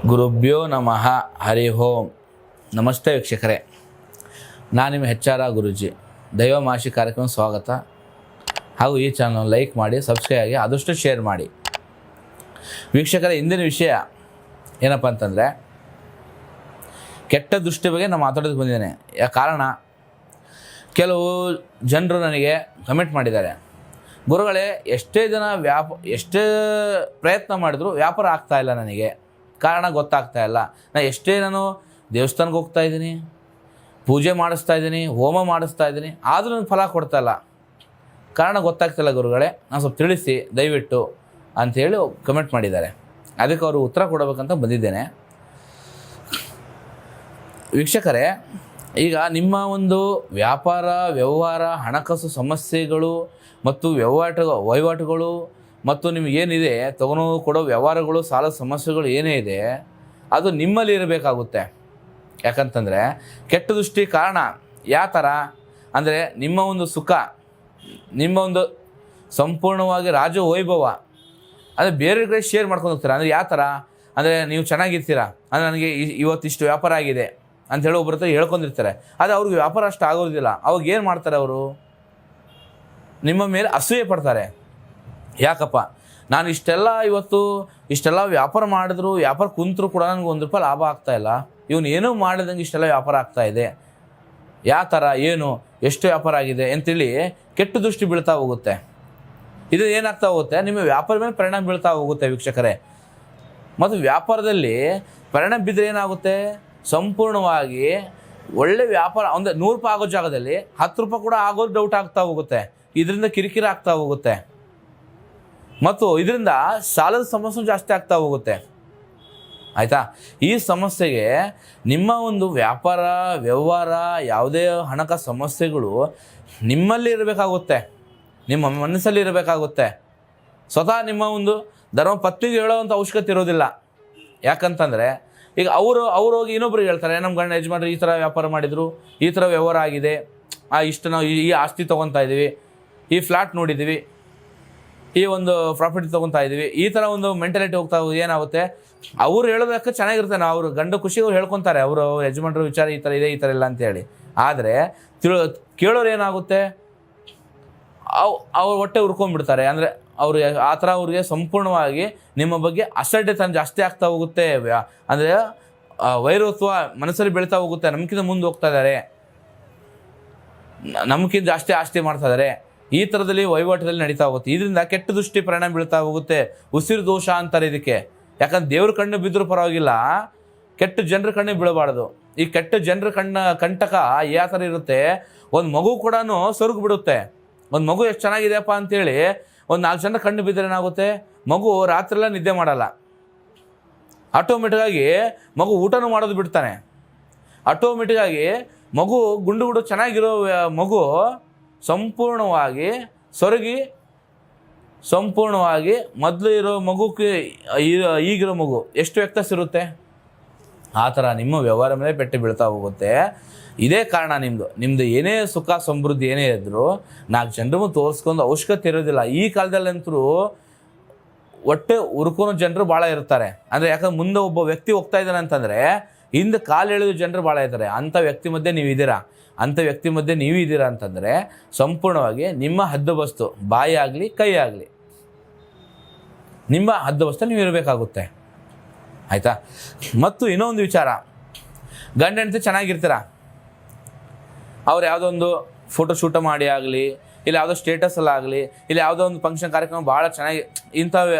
ಗುರುಭ್ಯೋ ನಮಃ ಹರಿ ಓಂ. ನಮಸ್ತೆ ವೀಕ್ಷಕರೇ, ನಾನು ನಿಮ್ಮ HR ಗುರೂಜಿ. ದೈವಮಾಷಿ ಕಾರ್ಯಕ್ರಮ ಸ್ವಾಗತ. ಹಾಗೂ ಈ ಚಾನಲ್ ಲೈಕ್ ಮಾಡಿ, ಸಬ್ಸ್ಕ್ರೈಬ್ ಆಗಿ, ಆದಷ್ಟು ಶೇರ್ ಮಾಡಿ. ವೀಕ್ಷಕರೇ, ಇಂದಿನ ವಿಷಯ ಏನಪ್ಪ ಅಂತಂದರೆ, ಕೆಟ್ಟ ದೃಷ್ಟಿ ಬಗ್ಗೆ ನಾನು ಮಾತಾಡೋದಕ್ಕೆ ಬಂದಿದ್ದೇನೆ. ಕಾರಣ, ಕೆಲವು ಜನರು ನನಗೆ ಕಮೆಂಟ್ ಮಾಡಿದ್ದಾರೆ, ಗುರುಗಳೇ ಎಷ್ಟೇ ಎಷ್ಟೇ ಪ್ರಯತ್ನ ಮಾಡಿದ್ರು ವ್ಯಾಪಾರ ಆಗ್ತಾಯಿಲ್ಲ, ನನಗೆ ಕಾರಣ ಗೊತ್ತಾಗ್ತಾ ಇಲ್ಲ. ನಾನು ದೇವಸ್ಥಾನಕ್ಕೆ ಹೋಗ್ತಾ ಇದ್ದೀನಿ, ಪೂಜೆ ಮಾಡಿಸ್ತಾ ಇದ್ದೀನಿ, ಹೋಮ ಮಾಡಿಸ್ತಾ ಇದ್ದೀನಿ, ಆದರೂ ನನಗೆ ಫಲ ಕೊಡ್ತಾಯಿಲ್ಲ. ಕಾರಣ ಗೊತ್ತಾಗ್ತಿಲ್ಲ ಗುರುಗಳೇ, ನಾನು ಸ್ವಲ್ಪ ತಿಳಿಸಿ ದಯವಿಟ್ಟು ಅಂಥೇಳಿ ಕಮೆಂಟ್ ಮಾಡಿದ್ದಾರೆ. ಅದಕ್ಕೆ ಅವರು ಉತ್ತರ ಕೊಡಬೇಕಂತ ಬಂದಿದ್ದೇನೆ. ವೀಕ್ಷಕರೇ, ಈಗ ನಿಮ್ಮ ಒಂದು ವ್ಯಾಪಾರ ವ್ಯವಹಾರ ಹಣಕಾಸು ಸಮಸ್ಯೆಗಳು ಮತ್ತು ವಹಿವಾಟುಗಳು ಮತ್ತು ನಿಮಗೇನಿದೆ ತಗೊಂಡು ಕೊಡೋ ವ್ಯವಹಾರಗಳು ಸಾಲದ ಸಮಸ್ಯೆಗಳು ಏನೇ ಇದೆ ಅದು ನಿಮ್ಮಲ್ಲಿ ಇರಬೇಕಾಗುತ್ತೆ. ಯಾಕಂತಂದರೆ ಕೆಟ್ಟ ದೃಷ್ಟಿ ಕಾರಣ ಯಾವ ಥರ ಅಂದರೆ, ನಿಮ್ಮ ಒಂದು ಸುಖ, ನಿಮ್ಮ ಒಂದು ಸಂಪೂರ್ಣವಾಗಿ ರಾಜವೈಭವ ಅಂದರೆ ಬೇರೆ ಕಡೆ ಶೇರ್ ಮಾಡ್ಕೊಂಡು ಹೋಗ್ತೀರಾ. ಅಂದರೆ ಯಾವ ಥರ ಅಂದರೆ, ನೀವು ಚೆನ್ನಾಗಿರ್ತೀರಾ ಅಂದರೆ ನನಗೆ ಇವತ್ತಿಷ್ಟು ವ್ಯಾಪಾರ ಆಗಿದೆ ಅಂಥೇಳಿ ಒಬ್ಬರ ಹತ್ರ ಹೇಳ್ಕೊಂಡಿರ್ತಾರೆ. ಆದರೆ ಅವ್ರಿಗೆ ವ್ಯಾಪಾರ ಅಷ್ಟು ಆಗೋದಿಲ್ಲ. ಅವಾಗ ಏನು ಮಾಡ್ತಾರೆ, ಅವರು ನಿಮ್ಮ ಮೇಲೆ ಅಸೂಯೆ ಪಡ್ತಾರೆ. ಯಾಕಪ್ಪ, ನಾನು ಇಷ್ಟೆಲ್ಲ ವ್ಯಾಪಾರ ಮಾಡಿದ್ರು, ವ್ಯಾಪಾರ ಕುಂತರೂ ಕೂಡ ನನಗೆ ₹1 ಲಾಭ ಆಗ್ತಾಯಿಲ್ಲ, ಇವನು ಏನೂ ಮಾಡಿದಂಗೆ ಇಷ್ಟೆಲ್ಲ ವ್ಯಾಪಾರ ಆಗ್ತಾಯಿದೆ, ಯಾವ ಥರ ಏನು ಎಷ್ಟು ವ್ಯಾಪಾರ ಆಗಿದೆ ಅಂತೇಳಿ ಕೆಟ್ಟ ದೃಷ್ಟಿ ಬೀಳ್ತಾ ಹೋಗುತ್ತೆ. ಇದು ಏನಾಗ್ತಾ ಹೋಗುತ್ತೆ, ನಿಮ್ಮ ವ್ಯಾಪಾರ ಮೇಲೆ ಪರಿಣಾಮ ಬೀಳ್ತಾ ಹೋಗುತ್ತೆ ವೀಕ್ಷಕರೇ. ಮತ್ತು ವ್ಯಾಪಾರದಲ್ಲಿ ಪರಿಣಾಮ ಬಿದ್ದರೆ ಏನಾಗುತ್ತೆ, ಸಂಪೂರ್ಣವಾಗಿ ಒಳ್ಳೆ ವ್ಯಾಪಾರ ಅಂದರೆ ₹100 ಆಗೋ ಜಾಗದಲ್ಲಿ ₹10 ಕೂಡ ಆಗೋದು ಡೌಟ್ ಆಗ್ತಾ ಹೋಗುತ್ತೆ. ಇದರಿಂದ ಕಿರಿಕಿರಿ ಆಗ್ತಾ ಹೋಗುತ್ತೆ ಮತ್ತು ಇದರಿಂದ ಸಾಲದ ಸಮಸ್ಯೆ ಜಾಸ್ತಿ ಆಗ್ತಾ ಹೋಗುತ್ತೆ. ಆಯಿತಾ? ಈ ಸಮಸ್ಯೆಗೆ ನಿಮ್ಮ ಒಂದು ವ್ಯಾಪಾರ ವ್ಯವಹಾರ ಯಾವುದೇ ಹಣಕಾಸು ಸಮಸ್ಯೆಗಳು ನಿಮ್ಮಲ್ಲಿ ಇರಬೇಕಾಗುತ್ತೆ, ನಿಮ್ಮ ಮನಸ್ಸಲ್ಲಿ ಇರಬೇಕಾಗುತ್ತೆ. ಸ್ವತಃ ನಿಮ್ಮ ಒಂದು ಧರ್ಮಪತ್ನಿಗೆ ಹೇಳೋವಂಥ ಅವಶ್ಯಕತೆ ಇರೋದಿಲ್ಲ. ಯಾಕಂತಂದರೆ, ಈಗ ಅವರು ಹೋಗಿ ಇನ್ನೊಬ್ರಿಗೆ ಹೇಳ್ತಾರೆ, ನಮ್ಮ ಗಂಡ ಯಜಮಾನ್ರು ಈ ಥರ ವ್ಯಾಪಾರ ಮಾಡಿದರು, ಈ ಥರ ವ್ಯವಹಾರ ಆಗಿದೆ, ಇಷ್ಟು ನಾವು ಈ ಆಸ್ತಿ ತೊಗೊತಾ ಇದ್ದೀವಿ, ಈ ಫ್ಲ್ಯಾಟ್ ನೋಡಿದ್ದೀವಿ, ಈ ಒಂದು ಪ್ರಾಫಿಟ್ ತೊಗೊತಾ ಇದ್ದೀವಿ, ಈ ಥರ ಒಂದು ಮೆಂಟಾಲಿಟಿ ಹೋಗ್ತಾ ಏನಾಗುತ್ತೆ, ಅವ್ರು ಹೇಳೋದಕ್ಕೆ ಚೆನ್ನಾಗಿರುತ್ತೆ. ನಾವು ಅವರು ಗಂಡ ಖುಷಿಗೆ ಅವ್ರು ಹೇಳ್ಕೊತಾರೆ, ಅವರು ಯಜಮಾನ್ರ ವಿಚಾರ ಈ ಥರ ಇದೆ, ಈ ಥರ ಇಲ್ಲ ಅಂತೇಳಿ. ಆದರೆ ಕೇಳೋರು ಏನಾಗುತ್ತೆ, ಅವ್ರು ಹೊಟ್ಟೆ ಉರ್ಕೊಂಡ್ಬಿಡ್ತಾರೆ. ಅಂದರೆ ಅವರು ಆ ಥರ ಅವ್ರಿಗೆ ಸಂಪೂರ್ಣವಾಗಿ ನಿಮ್ಮ ಬಗ್ಗೆ ಅಸಡ್ಡೆತನ ಜಾಸ್ತಿ ಆಗ್ತಾ ಹೋಗುತ್ತೆ. ಅಂದರೆ ವೈರತ್ವ ಮನಸ್ಸಲ್ಲಿ ಬೆಳೀತಾ ಹೋಗುತ್ತೆ. ನಮ್ಗಿಂತ ಮುಂದೆ ಹೋಗ್ತಾ ಇದ್ದಾರೆ, ನಮ್ಗಿಂತ ಜಾಸ್ತಿ ಆಸ್ತಿ ಮಾಡ್ತಾ ಇದ್ದಾರೆ, ಈ ಥರದಲ್ಲಿ ವಹಿವಾಟದಲ್ಲಿ ನಡೀತಾ ಹೋಗುತ್ತೆ. ಇದರಿಂದ ಕೆಟ್ಟ ದೃಷ್ಟಿ ಪರಿಣಾಮ ಬೀಳ್ತಾ ಹೋಗುತ್ತೆ. ಉಸಿರು ದೋಷ ಅಂತಾರೆ ಇದಕ್ಕೆ. ಯಾಕಂದ್ರೆ ದೇವ್ರ ಕಣ್ಣು ಬಿದ್ದರೂ ಪರವಾಗಿಲ್ಲ, ಕೆಟ್ಟ ಜನರ ಕಣ್ಣು ಬೀಳಬಾರ್ದು. ಈ ಕೆಟ್ಟ ಜನರ ಕಂಟಕ ಯಾವ ಥರ ಇರುತ್ತೆ, ಒಂದು ಮಗು ಕೂಡ ಸೊರಗು ಬಿಡುತ್ತೆ. ಒಂದು ಮಗು ಎಷ್ಟು ಚೆನ್ನಾಗಿದೆಯಪ್ಪ ಅಂತೇಳಿ ಒಂದು 4 ಜನರ ಕಣ್ಣು ಬಿದ್ದರೆ ಏನಾಗುತ್ತೆ, ಮಗು ರಾತ್ರಿಯೆಲ್ಲ ನಿದ್ದೆ ಮಾಡಲ್ಲ. ಆಟೋಮೆಟಿಕ್ಕಾಗಿ ಮಗು ಊಟನೂ ಮಾಡೋದು ಬಿಡ್ತಾನೆ. ಆಟೋಮೆಟಿಕ್ಕಾಗಿ ಮಗು ಗುಂಡು ಚೆನ್ನಾಗಿರೋ ಮಗು ಸಂಪೂರ್ಣವಾಗಿ ಸೊರಗಿ, ಸಂಪೂರ್ಣವಾಗಿ ಮೊದಲು ಇರೋ ಮಗುಕ್ಕೆ ಈಗಿರೋ ಮಗು ಎಷ್ಟು ವ್ಯತ್ಯಾಸ ಇರುತ್ತೆ. ಆ ಥರ ನಿಮ್ಮ ವ್ಯವಹಾರ ಮೇಲೆ ಪೆಟ್ಟು ಬೀಳ್ತಾ ಹೋಗುತ್ತೆ. ಇದೇ ಕಾರಣ, ನಿಮ್ಮದು ಏನೇ ಸುಖ ಸಮೃದ್ಧಿ ಏನೇ ಇದ್ದರೂ 4 ಜನರಿಗೂ ತೋರಿಸ್ಕೊಂಡು ಅವಶ್ಯಕತೆ ಇರೋದಿಲ್ಲ. ಈ ಕಾಲದಲ್ಲಂತರೂ ಹೊಟ್ಟೆ ಉರ್ಕೊನೋ ಜನರು ಭಾಳ ಇರ್ತಾರೆ. ಅಂದರೆ ಯಾಕಂದ್ರೆ ಮುಂದೆ ಒಬ್ಬ ವ್ಯಕ್ತಿ ಹೋಗ್ತಾ ಇದ್ದಾನೆ ಅಂತಂದರೆ ಹಿಂದೆ ಕಾಲು ಎಳೆದು ಜನರು ಭಾಳ ಇರ್ತಾರೆ. ಅಂಥ ವ್ಯಕ್ತಿ ಮಧ್ಯೆ ನೀವು ಇದ್ದೀರಾ ಅಂತಂದರೆ ಸಂಪೂರ್ಣವಾಗಿ ನಿಮ್ಮ ಹದ್ದುಬಸ್ತು, ಬಾಯಿ ಆಗಲಿ ಕೈ ಆಗಲಿ, ನಿಮ್ಮ ಹದ್ದುಬಸ್ತು ನೀವು ಇರಬೇಕಾಗುತ್ತೆ. ಆಯಿತಾ? ಮತ್ತು ಇನ್ನೊಂದು ವಿಚಾರ, ಗಂಡ ಹೆಂಡತಿ ಚೆನ್ನಾಗಿರ್ತೀರ, ಅವ್ರು ಯಾವುದೋ ಒಂದು ಫೋಟೋಶೂಟ ಮಾಡಿ ಆಗಲಿ, ಇಲ್ಲ ಯಾವುದೋ ಸ್ಟೇಟಸಲ್ಲಾಗಲಿ, ಇಲ್ಲ ಯಾವುದೋ ಒಂದು ಫಂಕ್ಷನ್ ಕಾರ್ಯಕ್ರಮ ಭಾಳ ಚೆನ್ನಾಗಿ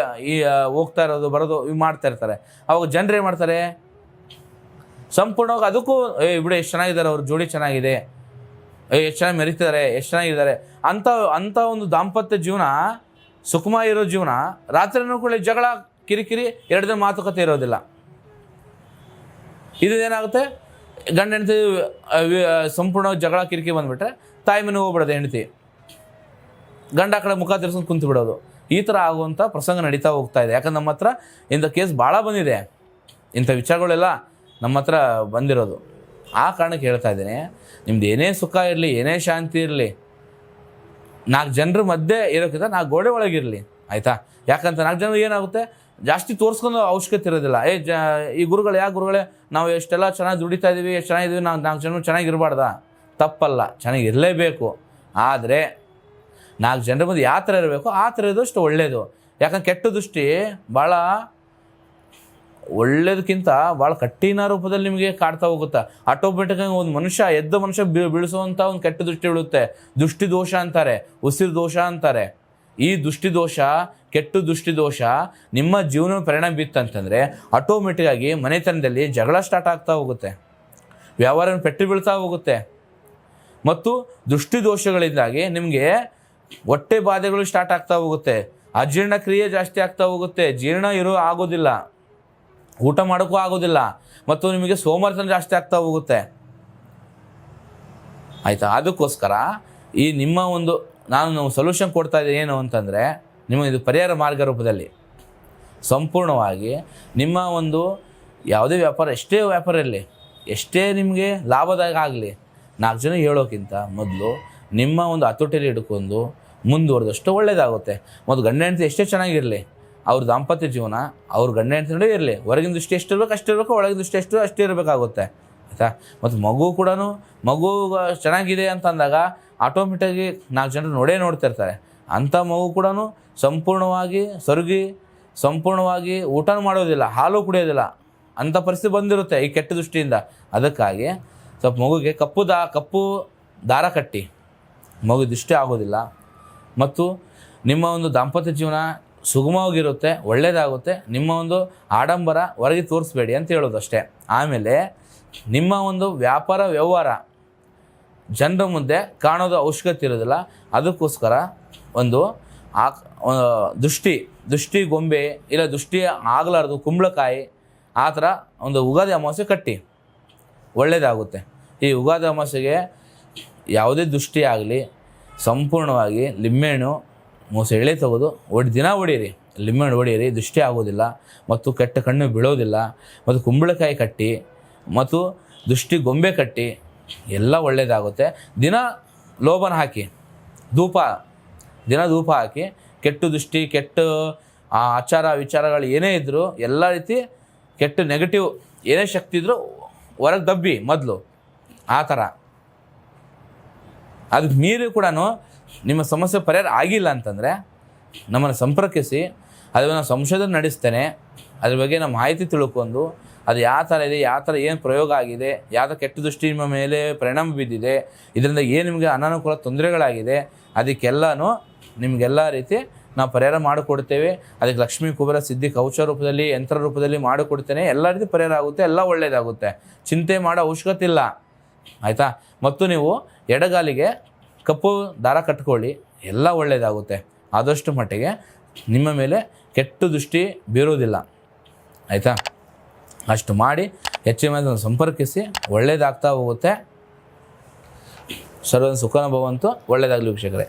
ಹೋಗ್ತಾ ಇರೋದು ಬರೋದು ಮಾಡ್ತಾ ಇರ್ತಾರೆ. ಅವಾಗ ಜನರು ಏನು ಮಾಡ್ತಾರೆ, ಸಂಪೂರ್ಣವಾಗಿ ಅದಕ್ಕೂ ಬಿಡು ಎಷ್ಟು ಚೆನ್ನಾಗಿದ್ದಾರೆ, ಅವ್ರ ಜೋಡಿ ಚೆನ್ನಾಗಿದೆ, ಎಷ್ಟು ಚೆನ್ನಾಗಿ ಮೆರಿತಿದ್ದಾರೆ, ಎಷ್ಟು ಚೆನ್ನಾಗಿದ್ದಾರೆ ಅಂಥ ಒಂದು ದಾಂಪತ್ಯ ಜೀವನ, ಸುಖಮಯ ಇರೋ ಜೀವನ, ರಾತ್ರಿನೂ ಕೂಡ ಜಗಳ ಕಿರಿಕಿರಿ, 2 ದಿನ ಮಾತುಕತೆ ಇರೋದಿಲ್ಲ. ಇದೇನಾಗುತ್ತೆ, ಗಂಡ ಹೆಂಡತಿ ಸಂಪೂರ್ಣವಾಗಿ ಜಗಳ ಕಿರಿಕಿರಿ ಬಂದುಬಿಟ್ರೆ ತಾಯಿ ಮನೆಗೆ ಹೋಗ್ಬಿಡೋದು ಹೆಂಡತಿ, ಗಂಡ ಆ ಕಡೆ ಮುಖ ತಿರ್ಸ್ಕೊಂಡು ಕುಂತು ಬಿಡೋದು. ಈ ಥರ ಆಗುವಂಥ ಪ್ರಸಂಗ ನಡೀತಾ ಹೋಗ್ತಾ ಇದೆ. ಯಾಕಂದ್ರೆ ನಮ್ಮ ಹತ್ರ ಇಂಥ ಕೇಸ್ ಭಾಳ ಬಂದಿದೆ, ಇಂಥ ವಿಚಾರಗಳೆಲ್ಲ ನಮ್ಮ ಹತ್ರ ಬಂದಿರೋದು. ಆ ಕಾರಣಕ್ಕೆ ಹೇಳ್ತಾ ಇದ್ದೀನಿ, ನಿಮ್ದು ಏನೇ ಸುಖ ಇರಲಿ, ಏನೇ ಶಾಂತಿ ಇರಲಿ, 4 ಜನರ ಮಧ್ಯೆ ಇರೋಕ್ಕಿಂತ 4 ಗೋಡೆ ಒಳಗಿರಲಿ. ಆಯಿತಾ? ಯಾಕಂತ 4 ಜನ ಏನಾಗುತ್ತೆ, ಜಾಸ್ತಿ ತೋರಿಸ್ಕೊಂಡು ಅವಶ್ಯಕತೆ ಇರೋದಿಲ್ಲ. ಈ ಗುರುಗಳು ಯಾಕೆ ಗುರುಗಳೇ ನಾವು ಎಷ್ಟೆಲ್ಲ ಚೆನ್ನಾಗಿ ದುಡಿತಾ ಇದ್ದೀವಿ, ಎಷ್ಟು ಚೆನ್ನಾಗಿದ್ದೀವಿ, ನಾವು 4 ಜನ ಚೆನ್ನಾಗಿರಬಾರ್ದಾ? ತಪ್ಪಲ್ಲ, ಚೆನ್ನಾಗಿರಲೇಬೇಕು. ಆದರೆ 4 ಜನರ ಮುಂದೆ ಯಾವ ಥರ ಇರಬೇಕು ಆ ಥರ ಇರೋದಷ್ಟು ಒಳ್ಳೆಯದು. ಯಾಕಂದ್ರೆ ಕೆಟ್ಟ ದೃಷ್ಟಿ ಭಾಳ ಒಳ್ಳೇದಕ್ಕಿಂತ ಭಾಳ ಕಠಿಣ ರೂಪದಲ್ಲಿ ನಿಮಗೆ ಕಾಡ್ತಾ ಹೋಗುತ್ತೆ. ಆಟೋಮೆಟಿಕ್ಕಾಗಿ ಒಂದು ಎದ್ದ ಮನುಷ್ಯ ಬೀಳಿಸುವಂಥ ಒಂದು ಕೆಟ್ಟ ದೃಷ್ಟಿ ಬೀಳುತ್ತೆ. ದೃಷ್ಟಿ ದೋಷ ಅಂತಾರೆ, ಉಸಿರು ದೋಷ ಅಂತಾರೆ. ಈ ದೃಷ್ಟಿ ದೋಷ, ಕೆಟ್ಟ ದೃಷ್ಟಿ ದೋಷ ನಿಮ್ಮ ಜೀವನ ಪರಿಣಾಮ ಬಿತ್ತಂತಂದರೆ ಆಟೋಮೆಟಿಕ್ಕಾಗಿ ಮನೆತನದಲ್ಲಿ ಜಗಳ ಸ್ಟಾರ್ಟ್ ಆಗ್ತಾ ಹೋಗುತ್ತೆ, ವ್ಯವಹಾರ ಪೆಟ್ಟು ಬೀಳ್ತಾ ಹೋಗುತ್ತೆ. ಮತ್ತು ದೃಷ್ಟಿ ದೋಷಗಳಿಂದಾಗಿ ನಿಮಗೆ ಹೊಟ್ಟೆ ಬಾಧೆಗಳು ಸ್ಟಾರ್ಟ್ ಆಗ್ತಾ ಹೋಗುತ್ತೆ, ಅಜೀರ್ಣ ಕ್ರಿಯೆ ಜಾಸ್ತಿ ಆಗ್ತಾ ಹೋಗುತ್ತೆ, ಜೀರ್ಣ ಆಗೋದಿಲ್ಲ, ಊಟ ಮಾಡೋಕ್ಕೂ ಆಗೋದಿಲ್ಲ, ಮತ್ತು ನಿಮಗೆ ಸೋಮರ್ಥನ ಜಾಸ್ತಿ ಆಗ್ತಾ ಹೋಗುತ್ತೆ. ಆಯಿತಾ? ಅದಕ್ಕೋಸ್ಕರ ಈ ನಿಮ್ಮ ಒಂದು ನಾನು ಸೊಲ್ಯೂಷನ್ ಕೊಡ್ತಾ ಇದ್ದೀನಿ ಏನು ಅಂತಂದರೆ, ನಿಮ್ಮ ಇದು ಪರಿಹಾರ ಮಾರ್ಗ ರೂಪದಲ್ಲಿ ಸಂಪೂರ್ಣವಾಗಿ ನಿಮ್ಮ ಒಂದು ಯಾವುದೇ ವ್ಯಾಪಾರ, ಎಷ್ಟೇ ವ್ಯಾಪಾರ ಇರಲಿ, ಎಷ್ಟೇ ನಿಮಗೆ ಲಾಭದಾಯಕ ಆಗಲಿ, 4 ಜನ ಹೇಳೋಕ್ಕಿಂತ ಮೊದಲು ನಿಮ್ಮ ಒಂದು ಹತೋಟಿಯಲ್ಲಿ ಹಿಡ್ಕೊಂಡು ಮುಂದುವರೆದಷ್ಟು ಒಳ್ಳೆಯದಾಗುತ್ತೆ. ಮತ್ತು ಗಂಡ ಹೆಂಡತಿ ಎಷ್ಟೇ ಚೆನ್ನಾಗಿರಲಿ, ಅವ್ರ ದಾಂಪತ್ಯ ಜೀವನ ಅವ್ರ ಗಂಡ ಹೆಂಡತಿ ನಡುವೆ ಇರಲಿ, ಹೊರಗಿನ ದೃಷ್ಟಿ ಎಷ್ಟು ಇರಬೇಕು ಅಷ್ಟೇ ಇರಬೇಕು, ಒಳಗಿನ ದೃಷ್ಟಿ ಅಷ್ಟೇ ಇರಬೇಕಾಗುತ್ತೆ. ಆಯಿತಾ? ಮತ್ತು ಮಗು ಕೂಡ ಚೆನ್ನಾಗಿದೆ ಅಂತ ಅಂದಾಗ ಆಟೋಮೆಟಿಕ್ಕಾಗಿ 4 ಜನರು ನೋಡ್ತಿರ್ತಾರೆ. ಅಂಥ ಮಗು ಕೂಡ ಸಂಪೂರ್ಣವಾಗಿ ಸೊರಗಿ ಸಂಪೂರ್ಣವಾಗಿ ಊಟ ಮಾಡೋದಿಲ್ಲ, ಹಾಲು ಕುಡಿಯೋದಿಲ್ಲ, ಅಂಥ ಪರಿಸ್ಥಿತಿ ಬಂದಿರುತ್ತೆ ಈ ಕೆಟ್ಟ ದೃಷ್ಟಿಯಿಂದ. ಅದಕ್ಕಾಗಿ ಸ್ವಲ್ಪ ಮಗುಗೆ ಕಪ್ಪು ದಾರ ಕಟ್ಟಿ ಮಗು ದೃಷ್ಟಿ ಆಗೋದಿಲ್ಲ. ಮತ್ತು ನಿಮ್ಮ ಒಂದು ದಾಂಪತ್ಯ ಜೀವನ ಸುಗಮವಾಗಿರುತ್ತೆ, ಒಳ್ಳೆಯದಾಗುತ್ತೆ. ನಿಮ್ಮ ಒಂದು ಆಡಂಬರ ಹೊರಗೆ ತೋರಿಸ್ಬೇಡಿ ಅಂತ ಹೇಳೋದು ಅಷ್ಟೇ. ಆಮೇಲೆ ನಿಮ್ಮ ಒಂದು ವ್ಯಾಪಾರ ವ್ಯವಹಾರ ಜನರ ಮುಂದೆ ಕಾಣೋದು ಅವಶ್ಯಕತೆ ಇರೋದಿಲ್ಲ. ಅದಕ್ಕೋಸ್ಕರ ಒಂದು ದೃಷ್ಟಿ ಗೊಂಬೆ ಇಲ್ಲ ದೃಷ್ಟಿ ಆಗಲಾರ್ದು ಕುಂಬಳಕಾಯಿ ಆ ಥರ ಒಂದು ಯುಗಾದಿ ಅಮಾವಾಸ್ಯೆ ಕಟ್ಟಿ ಒಳ್ಳೆಯದಾಗುತ್ತೆ. ಈ ಯುಗಾದಿ ಅಮಾವಾಸ್ಯೆಗೆ ಯಾವುದೇ ದೃಷ್ಟಿ ಆಗಲಿ ಸಂಪೂರ್ಣವಾಗಿ ಲಿಂಬೆಹಣ್ಣು ಎಳೆ ತೆಗೆದು ದಿನ ಹೊಡೀರಿ, ಲಿಂಬೆಹಣ್ಣು ಹೊಡೀರಿ, ದೃಷ್ಟಿ ಆಗೋದಿಲ್ಲ ಮತ್ತು ಕೆಟ್ಟ ಕಣ್ಣು ಬೀಳೋದಿಲ್ಲ. ಮತ್ತು ಕುಂಬಳಕಾಯಿ ಕಟ್ಟಿ ಮತ್ತು ದೃಷ್ಟಿ ಗೊಂಬೆ ಕಟ್ಟಿ ಎಲ್ಲ ಒಳ್ಳೆಯದಾಗುತ್ತೆ. ದಿನ ಲೋಬನ ಹಾಕಿ ಧೂಪ ಹಾಕಿ ಕೆಟ್ಟ ದೃಷ್ಟಿ, ಕೆಟ್ಟ ಆಚಾರ ವಿಚಾರಗಳು ಏನೇ ಇದ್ದರೂ, ಎಲ್ಲ ರೀತಿ ಕೆಟ್ಟ ನೆಗೆಟಿವ್ ಏನೇ ಶಕ್ತಿ ಇದ್ದರೂ ಹೊರಗೆ ದಬ್ಬಿ ಮೊದಲು. ಆ ಥರ ಅದಕ್ಕೆ ಮೀರಿ ಕೂಡ ನಿಮ್ಮ ಸಮಸ್ಯೆ ಪರಿಹಾರ ಆಗಿಲ್ಲ ಅಂತಂದರೆ ನಮ್ಮನ್ನು ಸಂಪರ್ಕಿಸಿ, ಅದನ್ನು ಸಂಶೋಧನೆ ನಡೆಸ್ತೇನೆ. ಅದ್ರ ಬಗ್ಗೆ ನಮ್ಮ ಮಾಹಿತಿ ತಿಳ್ಕೊಂಡು ಅದು ಯಾವ ಥರ ಇದೆ, ಯಾವ ಥರ ಏನು ಪ್ರಯೋಗ ಆಗಿದೆ, ಯಾವ ಕೆಟ್ಟ ದೃಷ್ಟಿ ನಿಮ್ಮ ಮೇಲೆ ಪರಿಣಾಮ ಬಿದ್ದಿದೆ, ಇದರಿಂದ ಏನು ನಿಮಗೆ ಅನಾನುಕೂಲ ತೊಂದರೆಗಳಾಗಿದೆ, ಅದಕ್ಕೆಲ್ಲನೂ ನಿಮಗೆಲ್ಲ ರೀತಿ ನಾವು ಪರಿಹಾರ ಮಾಡಿಕೊಡ್ತೇವೆ. ಅದಕ್ಕೆ ಲಕ್ಷ್ಮೀ ಕುಬೇರ ಸಿದ್ಧಿ ಕವಚ ರೂಪದಲ್ಲಿ, ಯಂತ್ರ ರೂಪದಲ್ಲಿ ಮಾಡಿಕೊಡ್ತೇನೆ. ಎಲ್ಲ ರೀತಿ ಪರಿಹಾರ ಆಗುತ್ತೆ, ಎಲ್ಲ ಒಳ್ಳೆಯದಾಗುತ್ತೆ. ಚಿಂತೆ ಮಾಡೋ ಅವಶ್ಯಕತೆ ಇಲ್ಲ. ಆಯಿತಾ? ಮತ್ತು ನೀವು ಎಡಗಾಲಿಗೆ ಕಪ್ಪು ದಾರ ಕಟ್ಕೊಳ್ಳಿ, ಎಲ್ಲ ಒಳ್ಳೆಯದಾಗುತ್ತೆ. ಆದಷ್ಟು ಮಟ್ಟಿಗೆ ನಿಮ್ಮ ಮೇಲೆ ಕೆಟ್ಟ ದೃಷ್ಟಿ ಬೀರೋದಿಲ್ಲ. ಆಯಿತಾ? ಅಷ್ಟು ಮಾಡಿ ಹೆಚ್ಚಿನ ಸಂಪರ್ಕಿಸಿ, ಒಳ್ಳೆಯದಾಗ್ತಾ ಹೋಗುತ್ತೆ. ಸರ್ವ ಸುಖನ ಭವಂತು. ಒಳ್ಳೆಯದಾಗಲಿ ವೀಕ್ಷಕರೇ.